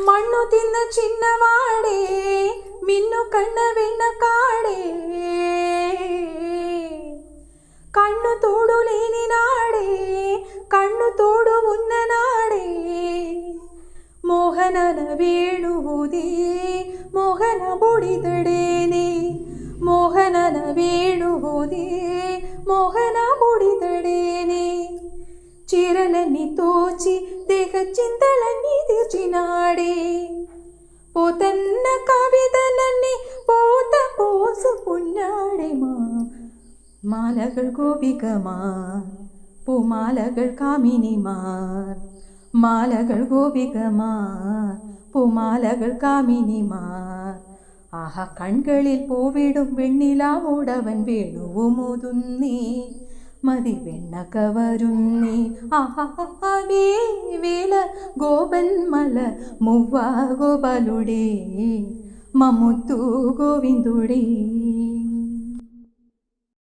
మన్ను తిన్న చిన్నవాడే మిన్ను కన్న వెన్న కాడే కన్ను తోడు లేని నాడే కన్ను తోడు ఉన్న నాడే మోహನನ ವೇಣುವುದೇ ಮೋಹನ ಬುಡಿದಡೇನೆ ಮೋಹನನ ವೇಣುವುದೇ ಮೋಹನ బుడిదడేనే చీరలన్నీ తోచి దేహ చింతలన్నీ తీర్చినాడే పోతన్న కవితలన్నీ పోత పోసుకున్నాడే മാലകൾ ഗോപികമാർ പൂമാലകൾ കാമിനിമാർ മാലകൾ ഗോപികമാർ പൂമാലകൾ കാമിനിമാർ ആഹാ കൺകളിൽ പൂവിടും വെണ്ണിലാവോടവൻ വേണുവുമുതുന്നേ മതി വെണ്ണ കവരുന്നേ ആഹാ വേല ഗോപന്മല മുവ്വ ഗോപാലുടേ മമുത്തു ഗോവിന്ദുടേ.